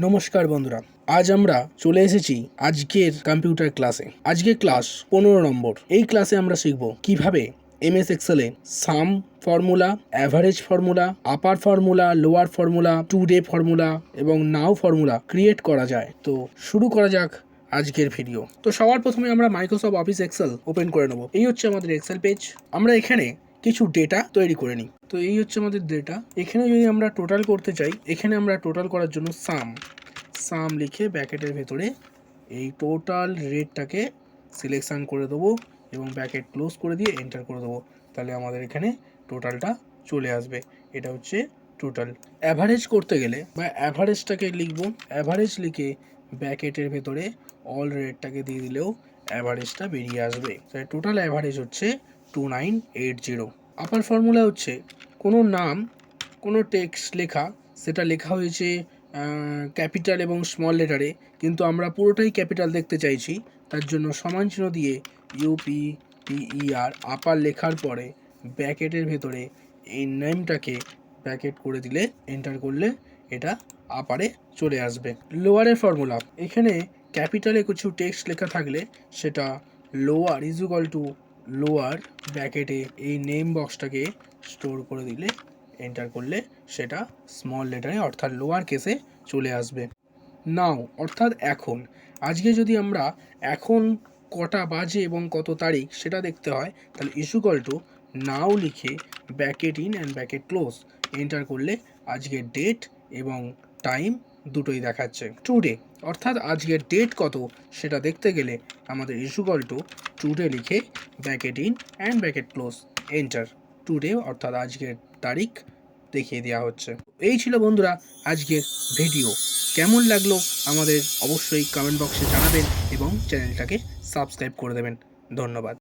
নমস্কার বন্ধুরা, আজ আমরা চলে এসেছি আজকের কম্পিউটার ক্লাসে। আজকে ক্লাস 15 নম্বর। এই ক্লাসে আমরা শিখব কিভাবে এমএস এক্সেলে sum formula, average formula, upper formula, lower formula, today formula এবং নাও ফর্মুলা ক্রিয়েট করা যায়। তো শুরু করা যাক আজকের ভিডিও। তো সবার প্রথমে আমরা মাইক্রোসফট অফিস এক্সেল ওপেন করে নেব। এই হচ্ছে আমাদের এক্সেল পেজ। আমরা এখানে কিছু ডেটা তৈরি করে নিই। তো এই হচ্ছে আমাদের ডেটা। এখানে যদি আমরা টোটাল করতে চাই, এখানে আমরা টোটাল করার জন্য সাম লিখে ব্র্যাকেটের ভেতরে এই টোটাল রেটটাকে সিলেকশন করে দেবো এবং ব্র্যাকেট ক্লোজ করে দিয়ে এন্টার করে দেবো। তাহলে আমাদের এখানে টোটালটা চলে আসবে। এটা হচ্ছে টোটাল। অ্যাভারেজ করতে গেলে বা অ্যাভারেজটাকে লিখবো, অ্যাভারেজ লিখে ব্র্যাকেটের ভেতরে অল রেটটাকে দিয়ে দিলেও অ্যাভারেজটা বেরিয়ে আসবে। তাই টোটাল অ্যাভারেজ হচ্ছে 2980। আপার ফর্মুলা হচ্ছে কোনো নাম, কোনো টেক্সট লেখা, সেটা লেখা হয়েছে ক্যাপিটাল এবং স্মল লেটারে, কিন্তু আমরা পুরোটাই ক্যাপিটাল দেখতে চাইছি। তার জন্য সমান চিহ্ন দিয়ে UPPER আপার লেখার পরে ব্র্যাকেটের ভেতরে এই নেমটাকে ব্র্যাকেট করে দিলে এন্টার করলে এটা আপারে চলে আসবে। লোয়ারের ফর্মুলা, এখানে ক্যাপিটালে কিছু টেক্সট লেখা থাকলে সেটা lower is equal to lower ব্র্যাকেটে এই নেম বক্সটাকে স্টোর করে দিলে এন্টার করলে সেটা স্মল লেটারে অর্থাৎ লোয়ার কেসে চলে আসবে। নাও অর্থাৎ এখন। আজকে যদি আমরা এখন কটা বাজে এবং কত তারিখ সেটা দেখতে হয়, তাহলে ইকুয়াল টু নাও লিখে bracket in and bracket close enter করলে আজকের ডেট এবং টাইম দুটোই দেখাচ্ছে। টুডে অর্থাৎ আজকের ডেট কত সেটা দেখতে গেলে আমাদের ইকুয়াল টু টুডে লিখে bracket in and bracket close enter. Today অর্থাৎ আজকের তারিখ দেখিয়ে দেওয়া হচ্ছে। এই ছিল বন্ধুরা আজকের ভিডিও। কেমন লাগলো আমাদের অবশ্যই কমেন্ট বক্সে জানাবেন এবং চ্যানেলটাকে সাবস্ক্রাইব করে দেবেন। ধন্যবাদ।